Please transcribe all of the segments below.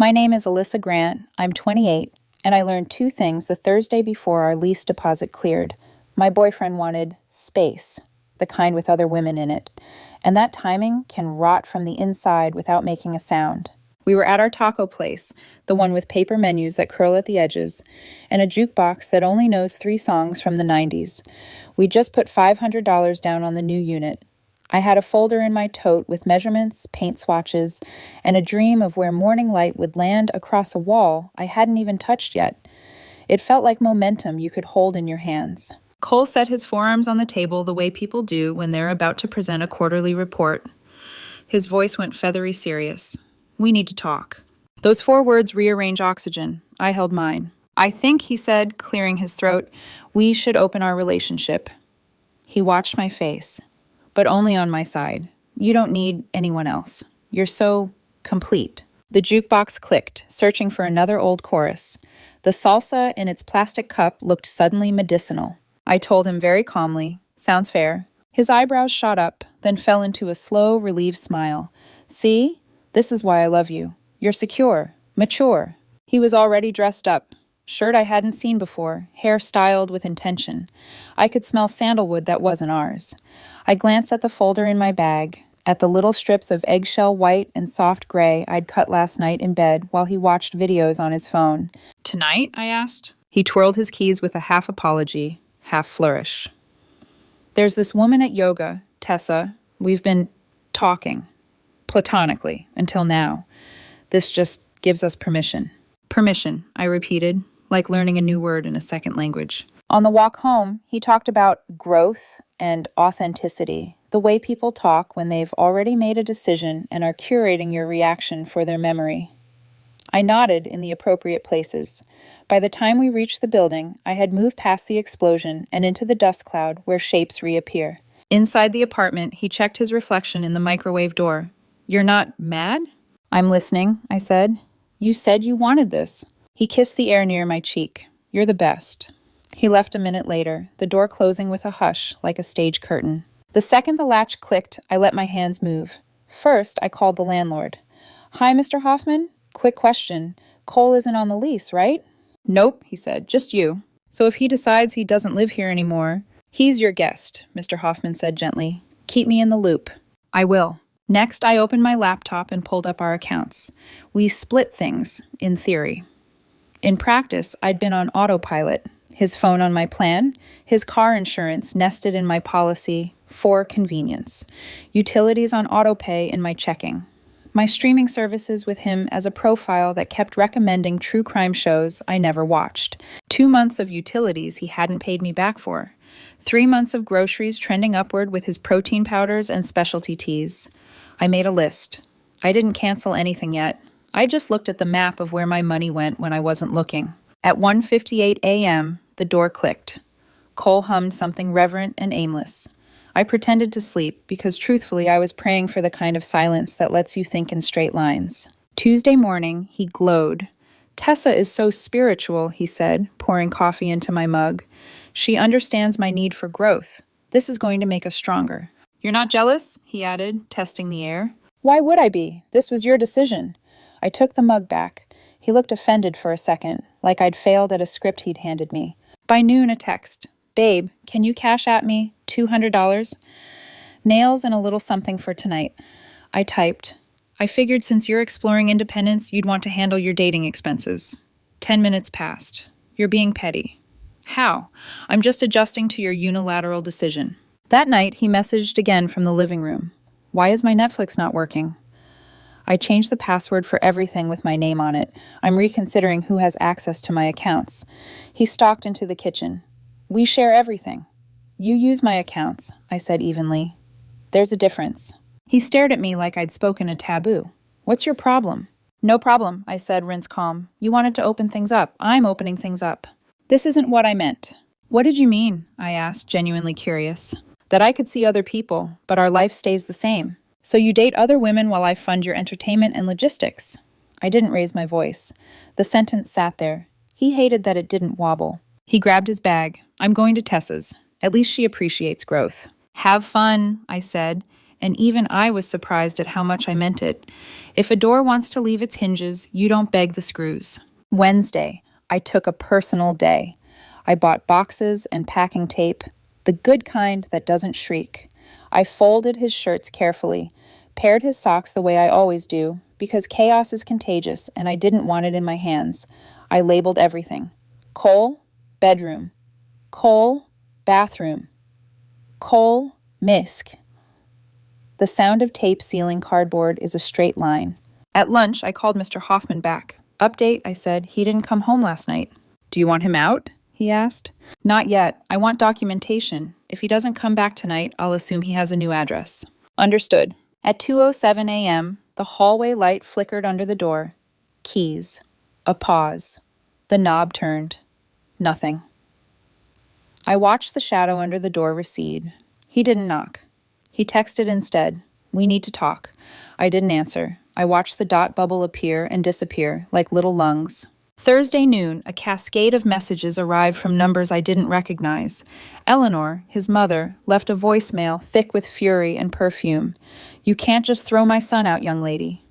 My name is Alyssa Grant. I'm 28, and I learned two things the Thursday before our lease deposit cleared. My boyfriend wanted space, the kind with other women in it, and that timing can rot from the inside without making a sound. We were at our taco place, the one with paper menus that curl at the edges, and a jukebox that only knows 3 songs from the 90s. We just put $500 down on the new unit. I had a folder in my tote with measurements, paint swatches, and a dream of where morning light would land across a wall I hadn't even touched yet. It felt like momentum you could hold in your hands. Cole set his forearms on the table the way people do when they're about to present a quarterly report. His voice went feathery serious. We need to talk. Those 4 words rearrange oxygen. I held mine. I think, he said, clearing his throat, we should open our relationship. He watched my face. But only on my side. You don't need anyone else. You're so complete. The jukebox clicked, searching for another old chorus. The salsa in its plastic cup looked suddenly medicinal. I told him very calmly, sounds fair. His eyebrows shot up, then fell into a slow, relieved smile. See? This is why I love you. You're secure, mature. He was already dressed up. Shirt I hadn't seen before, hair styled with intention. I could smell sandalwood that wasn't ours. I glanced at the folder in my bag, at the little strips of eggshell white and soft gray I'd cut last night in bed while he watched videos on his phone. Tonight? I asked. He twirled his keys with a half apology, half flourish. There's this woman at yoga, Tessa. We've been talking, platonically, until now. This just gives us permission. Permission, I repeated, like learning a new word in a second language. On the walk home, he talked about growth and authenticity, the way people talk when they've already made a decision and are curating your reaction for their memory. I nodded in the appropriate places. By the time we reached the building, I had moved past the explosion and into the dust cloud where shapes reappear. Inside the apartment, he checked his reflection in the microwave door. You're not mad? I'm listening, I said. You said you wanted this. He kissed the air near my cheek. You're the best. He left a minute later, the door closing with a hush like a stage curtain. The second the latch clicked, I let my hands move. First, I called the landlord. Hi, Mr. Hoffman. Quick question. Cole isn't on the lease, right? Nope, he said. Just you. So if he decides he doesn't live here anymore, he's your guest, Mr. Hoffman said gently. Keep me in the loop. I will. Next, I opened my laptop and pulled up our accounts. We split things, in theory. In practice, I'd been on autopilot. His phone on my plan, his car insurance nested in my policy for convenience, utilities on autopay in my checking, my streaming services with him as a profile that kept recommending true crime shows I never watched, 2 months of utilities he hadn't paid me back for, 3 months of groceries trending upward with his protein powders and specialty teas. I made a list. I didn't cancel anything yet. I just looked at the map of where my money went when I wasn't looking. At 1:58 a.m., the door clicked. Cole hummed something reverent and aimless. I pretended to sleep because, truthfully, I was praying for the kind of silence that lets you think in straight lines. Tuesday morning, he glowed. Tessa is so spiritual, he said, pouring coffee into my mug. She understands my need for growth. This is going to make us stronger. You're not jealous? He added, testing the air. Why would I be? This was your decision. I took the mug back. He looked offended for a second, like I'd failed at a script he'd handed me. By noon, a text. Babe, can you cash at me $200? Nails and a little something for tonight. I typed. I figured since you're exploring independence, you'd want to handle your dating expenses. 10 minutes passed. You're being petty. How? I'm just adjusting to your unilateral decision. That night, he messaged again from the living room. Why is my Netflix not working? I changed the password for everything with my name on it. I'm reconsidering who has access to my accounts. He stalked into the kitchen. We share everything. You use my accounts, I said evenly. There's a difference. He stared at me like I'd spoken a taboo. What's your problem? No problem, I said, rinse calm. You wanted to open things up. I'm opening things up. This isn't what I meant. What did you mean? I asked, genuinely curious. That I could see other people, but our life stays the same. So you date other women while I fund your entertainment and logistics. I didn't raise my voice. The sentence sat there. He hated that it didn't wobble. He grabbed his bag. I'm going to Tessa's. At least she appreciates growth. Have fun, I said, and even I was surprised at how much I meant it. If a door wants to leave its hinges, you don't beg the screws. Wednesday, I took a personal day. I bought boxes and packing tape, the good kind that doesn't shriek. I folded his shirts carefully, paired his socks the way I always do, because chaos is contagious and I didn't want it in my hands. I labeled everything. Cole, bedroom. Cole, bathroom. Cole, misc. The sound of tape sealing cardboard is a straight line. At lunch, I called Mr. Hoffman back. Update, I said, he didn't come home last night. Do you want him out? He asked. Not yet. I want documentation. If he doesn't come back tonight, I'll assume he has a new address. Understood. At 2:07 a.m., the hallway light flickered under the door. Keys. A pause. The knob turned. Nothing. I watched the shadow under the door recede. He didn't knock. He texted instead. We need to talk. I didn't answer. I watched the dot bubble appear and disappear like little lungs. Thursday noon, a cascade of messages arrived from numbers I didn't recognize. Eleanor, his mother, left a voicemail thick with fury and perfume. You can't just throw my son out, young lady.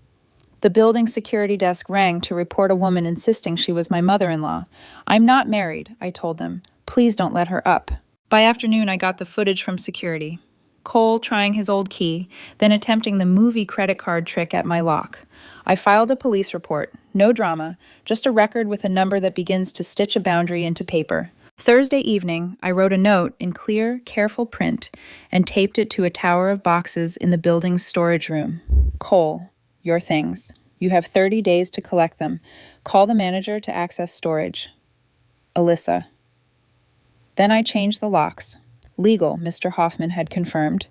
The building security desk rang to report a woman insisting she was my mother-in-law. I'm not married, I told them. Please don't let her up. By afternoon, I got the footage from security. Cole trying his old key, then attempting the movie credit card trick at my lock. I filed a police report. No drama, just a record with a number that begins to stitch a boundary into paper. Thursday evening, I wrote a note in clear, careful print and taped it to a tower of boxes in the building's storage room. Cole, your things. You have 30 days to collect them. Call the manager to access storage. Alyssa. Then I changed the locks. Legal, Mr. Hoffman had confirmed.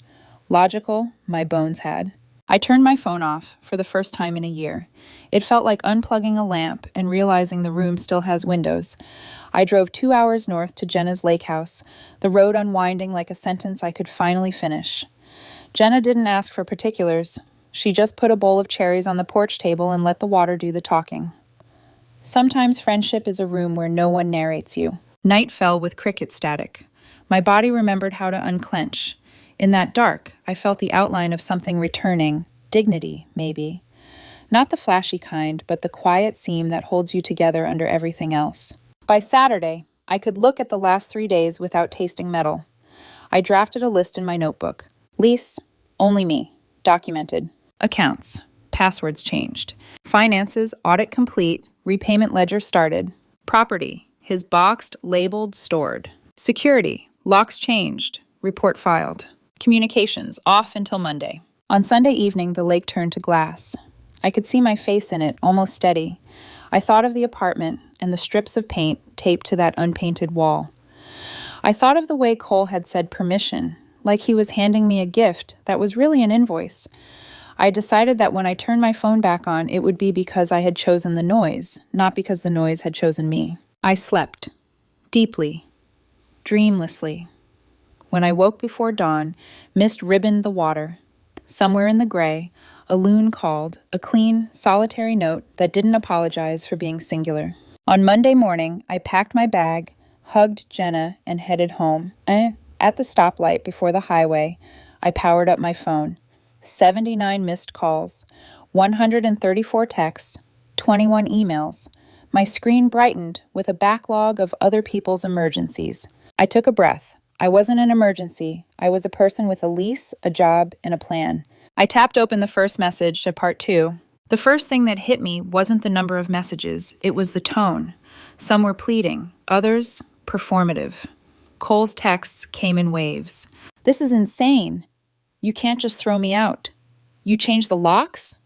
Logical, my bones had. I turned my phone off for the first time in a year. It felt like unplugging a lamp and realizing the room still has windows. I drove 2 hours north to Jenna's lake house, the road unwinding like a sentence I could finally finish. Jenna didn't ask for particulars. She just put a bowl of cherries on the porch table and let the water do the talking. Sometimes friendship is a room where no one narrates you. Night fell with cricket static. My body remembered how to unclench. In that dark, I felt the outline of something returning, dignity, maybe. Not the flashy kind, but the quiet seam that holds you together under everything else. By Saturday, I could look at the last 3 days without tasting metal. I drafted a list in my notebook. Lease, only me, documented. Accounts, passwords changed. Finances, audit complete, repayment ledger started. Property, his boxed, labeled, stored. Security, locks changed, report filed. Communications, off until Monday. On Sunday evening, the lake turned to glass. I could see my face in it, almost steady. I thought of the apartment and the strips of paint taped to that unpainted wall. I thought of the way Cole had said permission, like he was handing me a gift that was really an invoice. I decided that when I turned my phone back on, it would be because I had chosen the noise, not because the noise had chosen me. I slept. Deeply. Dreamlessly. When I woke before dawn, mist ribboned the water. Somewhere in the gray, a loon called, a clean, solitary note that didn't apologize for being singular. On Monday morning, I packed my bag, hugged Jenna, and headed home. At the stoplight before the highway, I powered up my phone. 79 missed calls, 134 texts, 21 emails. My screen brightened with a backlog of other people's emergencies. I took a breath. I wasn't an emergency. I was a person with a lease, a job, and a plan. I tapped open the first message to part 2. The first thing that hit me wasn't the number of messages. It was the tone. Some were pleading, others performative. Cole's texts came in waves. This is insane. You can't just throw me out. You changed the locks?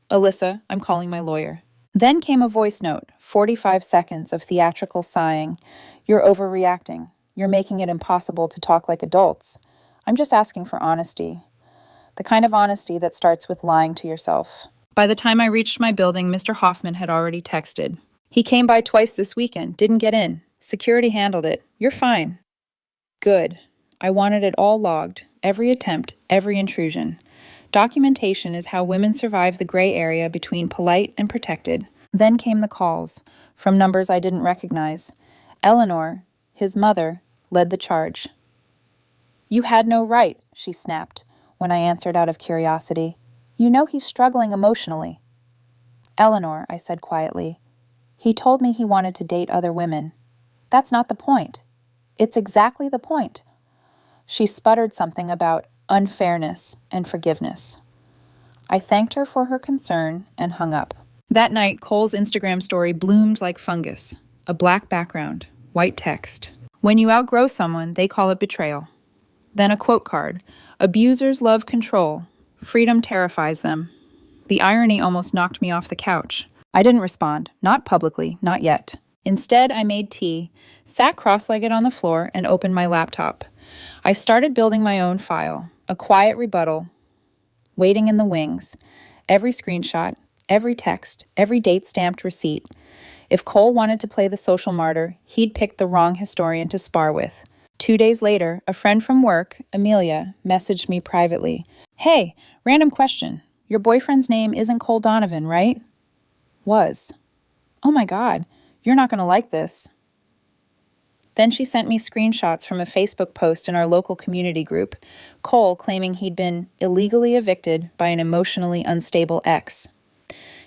Alyssa, I'm calling my lawyer. Then came a voice note, 45 seconds of theatrical sighing. You're overreacting. You're making it impossible to talk like adults. I'm just asking for honesty. The kind of honesty that starts with lying to yourself. By the time I reached my building, Mr. Hoffman had already texted. He came by twice this weekend, didn't get in. Security handled it. You're fine. Good. I wanted it all logged, every attempt, every intrusion. Documentation is how women survive the gray area between polite and protected. Then came the calls, from numbers I didn't recognize. Eleanor, his mother, led the charge. You had no right, she snapped. when I answered out of curiosity. You know he's struggling emotionally. Eleanor, I said quietly, he told me he wanted to date other women. That's not the point. It's exactly the point. She sputtered something about unfairness and forgiveness. I thanked her for her concern and hung up. That night, Cole's Instagram story bloomed like fungus. A black background, white text. When you outgrow someone, they call it betrayal. Then a quote card. Abusers love control. Freedom terrifies them. The irony almost knocked me off the couch. I didn't respond, not publicly, not yet. Instead, I made tea, sat cross-legged on the floor, and opened my laptop. I started building my own file, a quiet rebuttal, waiting in the wings. Every screenshot, every text, every date-stamped receipt. If Cole wanted to play the social martyr, he'd picked the wrong historian to spar with. 2 days later, a friend from work, Amelia, messaged me privately. Hey, random question. Your boyfriend's name isn't Cole Donovan, right? Was. Oh my God, you're not going to like this. Then she sent me screenshots from a Facebook post in our local community group, Cole claiming he'd been illegally evicted by an emotionally unstable ex.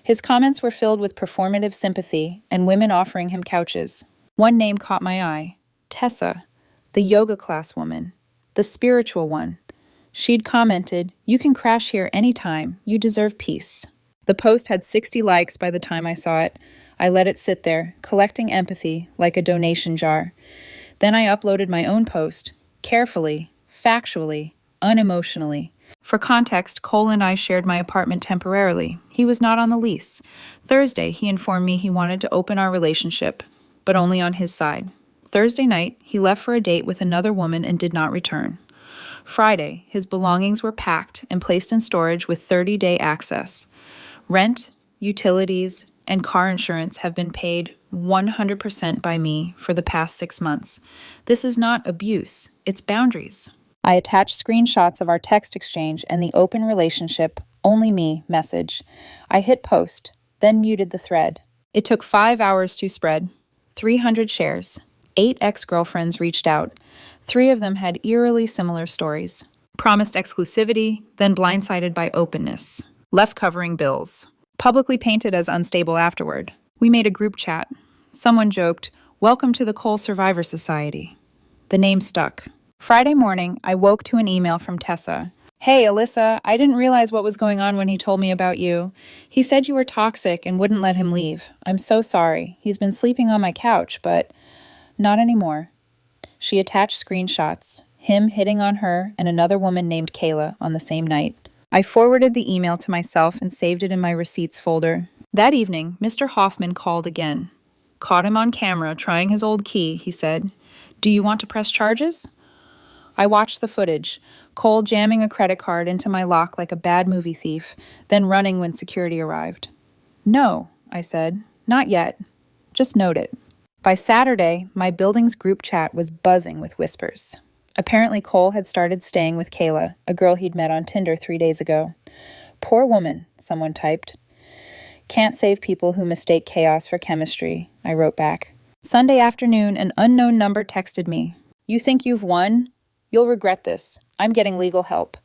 His comments were filled with performative sympathy and women offering him couches. One name caught my eye, Tessa, the yoga class woman, the spiritual one. She'd commented, "You can crash here anytime. You deserve peace." The post had 60 likes by the time I saw it. I let it sit there, collecting empathy like a donation jar. Then I uploaded my own post, carefully, factually, unemotionally. For context, Cole and I shared my apartment temporarily. He was not on the lease. Thursday, he informed me he wanted to open our relationship, but only on his side. Thursday night, he left for a date with another woman and did not return. Friday, his belongings were packed and placed in storage with 30-day access. Rent, utilities, and car insurance have been paid 100% by me for the past 6 months. This is not abuse, it's boundaries. I attached screenshots of our text exchange and the open relationship, only me message. I hit post, then muted the thread. It took 5 hours to spread. 300 shares. 8 ex-girlfriends reached out. 3 of them had eerily similar stories. Promised exclusivity, then blindsided by openness. Left covering bills. Publicly painted as unstable afterward. We made a group chat. Someone joked, "Welcome to the Cole Survivor Society." The name stuck. Friday morning, I woke to an email from Tessa. "Hey, Alyssa, I didn't realize what was going on when he told me about you. He said you were toxic and wouldn't let him leave. I'm so sorry. He's been sleeping on my couch, but not anymore." She attached screenshots, him hitting on her and another woman named Kayla on the same night. I forwarded the email to myself and saved it in my receipts folder. That evening, Mr. Hoffman called again. Caught him on camera trying his old key, he said. "Do you want to press charges?" I watched the footage, Cole jamming a credit card into my lock like a bad movie thief, then running when security arrived. "No," I said, "not yet. Just note it." By Saturday, my building's group chat was buzzing with whispers. Apparently, Cole had started staying with Kayla, a girl he'd met on Tinder 3 days ago. "Poor woman," someone typed. "Can't save people who mistake chaos for chemistry," I wrote back. Sunday afternoon, an unknown number texted me. "You think you've won? You'll regret this. I'm getting legal help."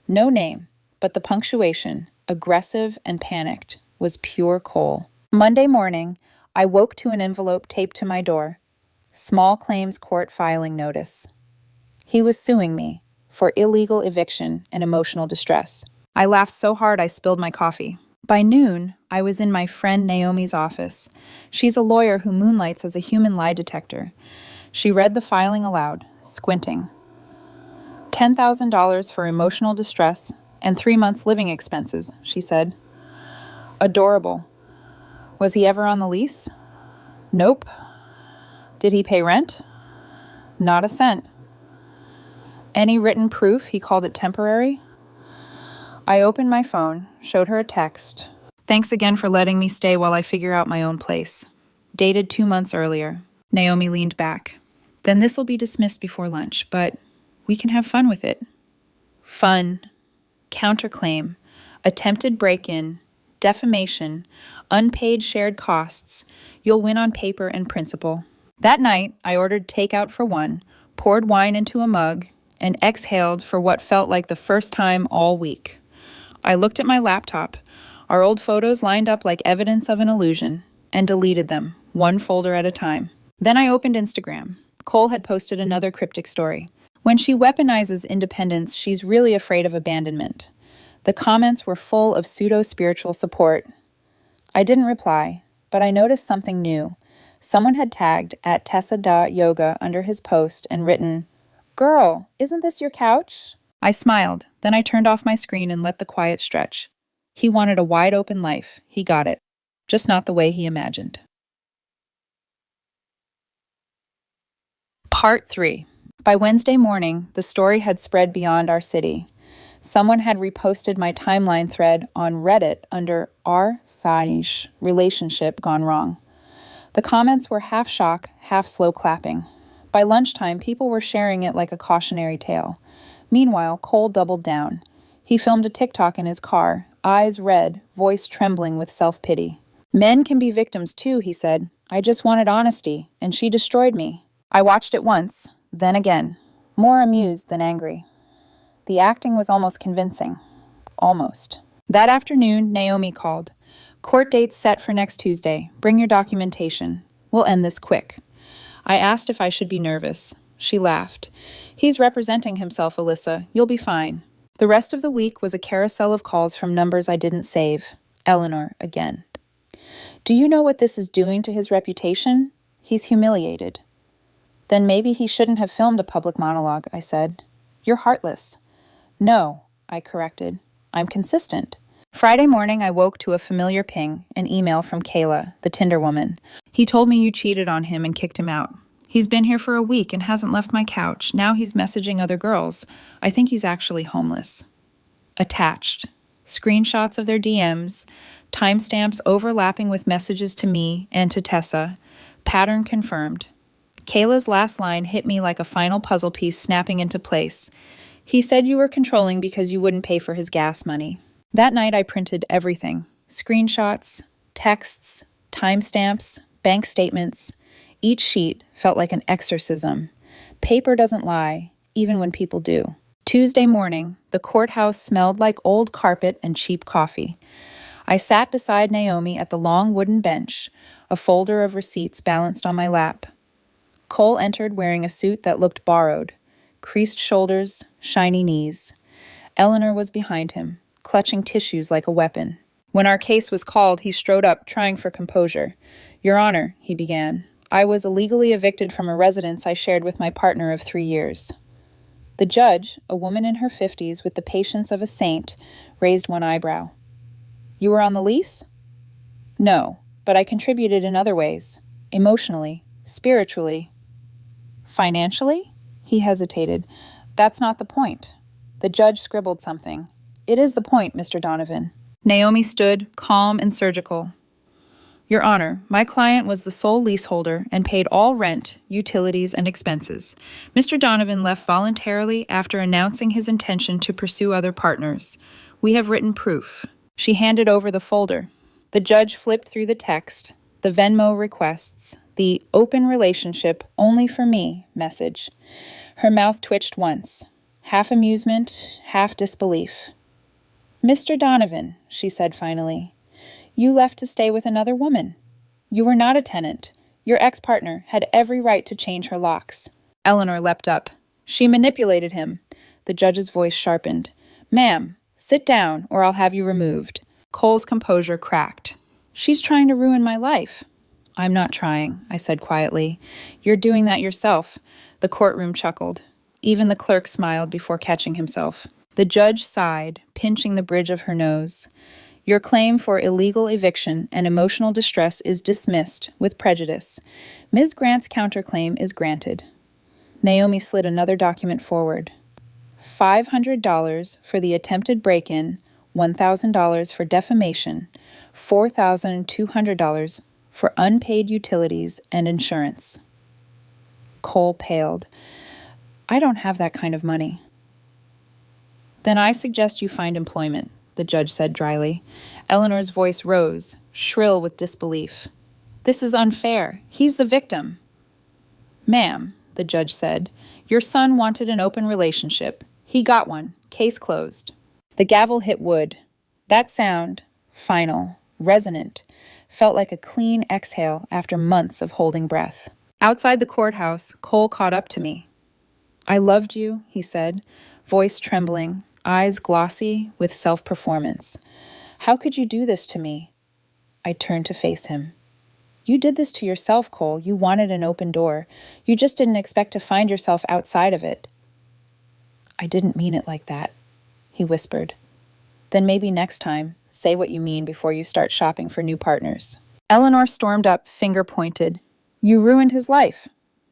No name, but the punctuation, aggressive and panicked, was pure Cole. Monday morning, I woke to an envelope taped to my door. Small claims court filing notice. He was suing me for illegal eviction and emotional distress. I laughed so hard I spilled my coffee. By noon, I was in my friend Naomi's office. She's a lawyer who moonlights as a human lie detector. She read the filing aloud, squinting. $10,000 for emotional distress and 3 months living expenses, she said. Adorable. Was he ever on the lease? Nope. Did he pay rent? Not a cent. Any written proof he called it temporary? I opened my phone, showed her a text. "Thanks again for letting me stay while I figure out my own place." Dated 2 months earlier. Naomi leaned back. "Then this'll be dismissed before lunch, but we can have fun with it." Fun. Counterclaim. Attempted break-in. Defamation. Unpaid shared costs. You'll win on paper and principle. That night, I ordered takeout for one, poured wine into a mug, and exhaled for what felt like the first time all week. I looked at my laptop, our old photos lined up like evidence of an illusion, and deleted them, one folder at a time. Then I opened Instagram. Cole had posted another cryptic story. When she weaponizes independence, she's really afraid of abandonment. The comments were full of pseudo-spiritual support. I didn't reply, but I noticed something new. Someone had tagged at Tessa.yoga under his post and written, "Girl, isn't this your couch?" I smiled, then I turned off my screen and let the quiet stretch. He wanted a wide-open life. He got it. Just not the way he imagined. Part 3. By Wednesday morning, the story had spread beyond our city. Someone had reposted my timeline thread on Reddit under "our Saish relationship gone wrong." The comments were half shock, half slow clapping. By lunchtime, people were sharing it like a cautionary tale. Meanwhile, Cole doubled down. He filmed a TikTok in his car, eyes red, voice trembling with self-pity. "Men can be victims too," he said. "I just wanted honesty, and she destroyed me." I watched it once, then again, more amused than angry. The acting was almost convincing. Almost. That afternoon, Naomi called. "Court date's set for next Tuesday. Bring your documentation. We'll end this quick." I asked if I should be nervous. She laughed. "He's representing himself, Alyssa. You'll be fine." The rest of the week was a carousel of calls from numbers I didn't save. Eleanor, again. "Do you know what this is doing to his reputation? He's humiliated." "Then maybe he shouldn't have filmed a public monologue," I said. "You're heartless." "No," I corrected. "I'm consistent." Friday morning, I woke to a familiar ping, an email from Kayla, the Tinder woman. "He told me you cheated on him and kicked him out. He's been here for a week and hasn't left my couch. Now he's messaging other girls. I think he's actually homeless." Attached. Screenshots of their DMs, timestamps overlapping with messages to me and to Tessa. Pattern confirmed. Kayla's last line hit me like a final puzzle piece snapping into place. "He said you were controlling because you wouldn't pay for his gas money." That night I printed everything. Screenshots, texts, timestamps, bank statements. Each sheet felt like an exorcism. Paper doesn't lie, even when people do. Tuesday morning, the courthouse smelled like old carpet and cheap coffee. I sat beside Naomi at the long wooden bench, a folder of receipts balanced on my lap. Cole entered wearing a suit that looked borrowed, creased shoulders, shiny knees. Eleanor was behind him, clutching tissues like a weapon. When our case was called, he strode up, trying for composure. "Your Honor," he began, "I was illegally evicted from a residence I shared with my partner of 3 years." The judge, a woman in her 50s with the patience of a saint, raised one eyebrow. "You were on the lease?" "No, but I contributed in other ways. Emotionally, spiritually." "Financially?" He hesitated. "That's not the point." The judge scribbled something. "It is the point, Mr. Donovan." Naomi stood, calm and surgical. "Your Honor, my client was the sole leaseholder and paid all rent, utilities, and expenses. Mr. Donovan left voluntarily after announcing his intention to pursue other partners. We have written proof." She handed over the folder. The judge flipped through the text, the Venmo requests, the "open relationship only for me" message. Her mouth twitched once, half amusement, half disbelief. "Mr. Donovan," she said finally, "you left to stay with another woman. You were not a tenant. Your ex-partner had every right to change her locks." Eleanor leapt up. "She manipulated him." The judge's voice sharpened. "Ma'am, sit down or I'll have you removed." Cole's composure cracked. "She's trying to ruin my life." "I'm not trying," I said quietly. "You're doing that yourself." The courtroom chuckled. Even the clerk smiled before catching himself. The judge sighed, pinching the bridge of her nose. "Your claim for illegal eviction and emotional distress is dismissed with prejudice. Ms. Grant's counterclaim is granted." Naomi slid another document forward. $500 for the attempted break-in, $1,000 for defamation, $4,200 for unpaid utilities and insurance. Cole paled. "I don't have that kind of money." "Then I suggest you find employment," the judge said dryly. Eleanor's voice rose, shrill with disbelief. "This is unfair. He's the victim." "Ma'am," the judge said, Your son wanted an open relationship. He got one. Case closed. The gavel hit wood. That sound, final, resonant, felt like a clean exhale after months of holding breath. Outside the courthouse, Cole caught up to me. "I loved you," he said, voice trembling, eyes glossy with self-performance. "How could you do this to me?" I turned to face him. "You did this to yourself, Cole. You wanted an open door. You just didn't expect to find yourself outside of it." "I didn't mean it like that," he whispered. "Then maybe next time, say what you mean before you start shopping for new partners." Eleanor stormed up, finger pointed. "You ruined his life."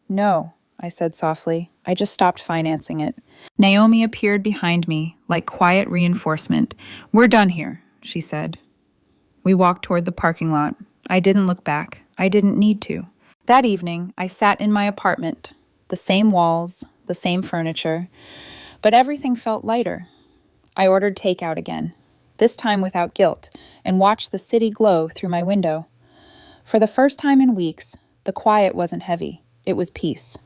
"No," I said softly. "I just stopped financing it." Naomi appeared behind me, like quiet reinforcement. "We're done here," she said. We walked toward the parking lot. I didn't look back. I didn't need to. That evening, I sat in my apartment. The same walls, the same furniture, but everything felt lighter. I ordered takeout again, this time without guilt, and watched the city glow through my window. For the first time in weeks, the quiet wasn't heavy. It was peace.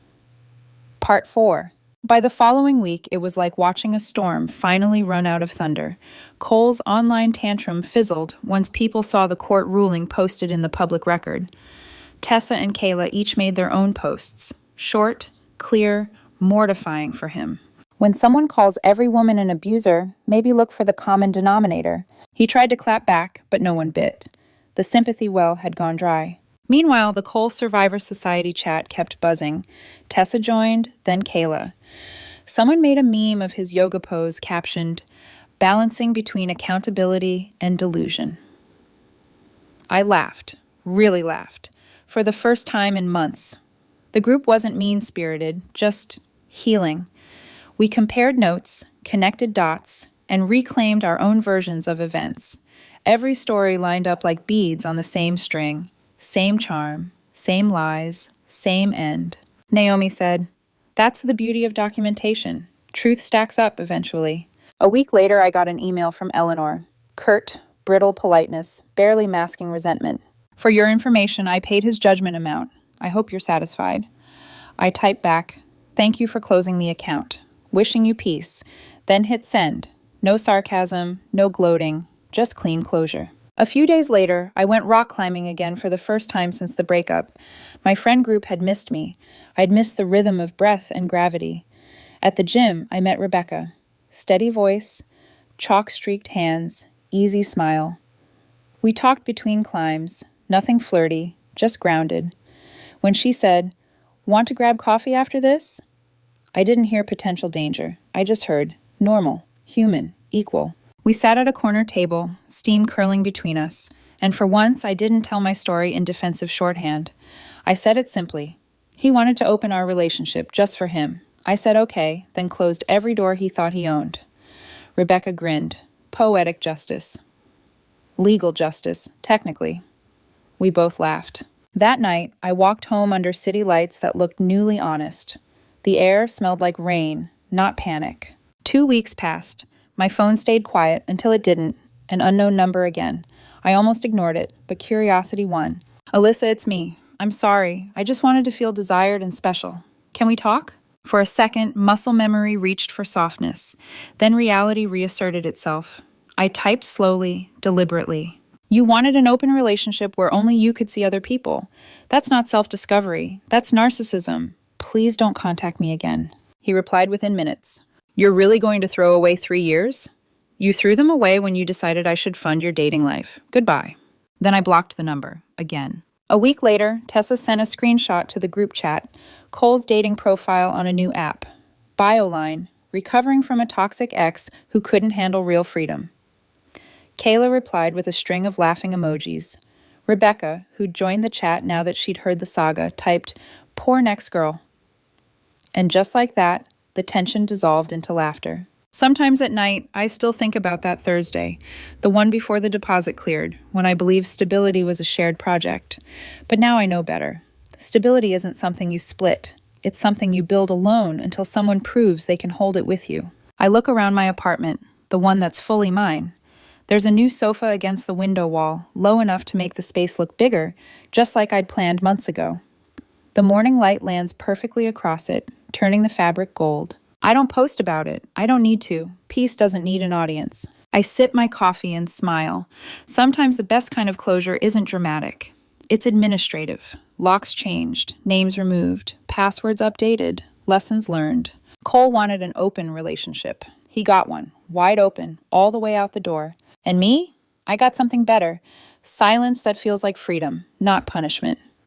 Part 4. By the following week, it was like watching a storm finally run out of thunder. Cole's online tantrum fizzled once people saw the court ruling posted in the public record. Tessa and Kayla each made their own posts, short, clear, mortifying for him. When someone calls every woman an abuser, maybe look for the common denominator. He tried to clap back, but no one bit. The sympathy well had gone dry. Meanwhile, the Cole Survivor Society chat kept buzzing. Tessa joined, then Kayla. Someone made a meme of his yoga pose captioned, "Balancing between accountability and delusion." I laughed, really laughed, for the first time in months. The group wasn't mean-spirited, just healing. We compared notes, connected dots, and reclaimed our own versions of events. Every story lined up like beads on the same string. Same charm, same lies, same end. Naomi said, "That's the beauty of documentation. Truth stacks up eventually." A week later, I got an email from Eleanor. Curt, brittle politeness, barely masking resentment. "For your information, I paid his judgment amount. I hope you're satisfied." I typed back, "Thank you for closing the account. Wishing you peace." Then hit send. No sarcasm, no gloating, just clean closure. A few days later, I went rock climbing again for the first time since the breakup. My friend group had missed me. I'd missed the rhythm of breath and gravity. At the gym, I met Rebecca. Steady voice, chalk-streaked hands, easy smile. We talked between climbs, nothing flirty, just grounded. When she said, "Want to grab coffee after this?" I didn't hear potential danger. I just heard normal, human, equal. We sat at a corner table, steam curling between us, and for once I didn't tell my story in defensive shorthand. I said it simply. He wanted to open our relationship just for him. I said okay, then closed every door he thought he owned. Rebecca grinned. Poetic justice. Legal justice, technically. We both laughed. That night, I walked home under city lights that looked newly honest. The air smelled like rain, not panic. 2 weeks passed. My phone stayed quiet until it didn't, an unknown number again. I almost ignored it, but curiosity won. "Alyssa, it's me. I'm sorry. I just wanted to feel desired and special. Can we talk?" For a second, muscle memory reached for softness. Then reality reasserted itself. I typed slowly, deliberately. "You wanted an open relationship where only you could see other people. That's not self-discovery. That's narcissism. Please don't contact me again." He replied within minutes. "You're really going to throw away 3 years? You threw them away when you decided I should fund your dating life. Goodbye." Then I blocked the number, again. A week later, Tessa sent a screenshot to the group chat, Cole's dating profile on a new app. Bio line, recovering from a toxic ex who couldn't handle real freedom. Kayla replied with a string of laughing emojis. Rebecca, who'd joined the chat now that she'd heard the saga, typed, "Poor next girl." And just like that, the tension dissolved into laughter. Sometimes at night, I still think about that Thursday, the one before the deposit cleared, when I believed stability was a shared project. But now I know better. Stability isn't something you split. It's something you build alone until someone proves they can hold it with you. I look around my apartment, the one that's fully mine. There's a new sofa against the window wall, low enough to make the space look bigger, just like I'd planned months ago. The morning light lands perfectly across it, turning the fabric gold. I don't post about it. I don't need to. Peace doesn't need an audience. I sip my coffee and smile. Sometimes the best kind of closure isn't dramatic. It's administrative. Locks changed, names removed, passwords updated, lessons learned. Cole wanted an open relationship. He got one, wide open, all the way out the door. And me? I got something better. Silence that feels like freedom, not punishment.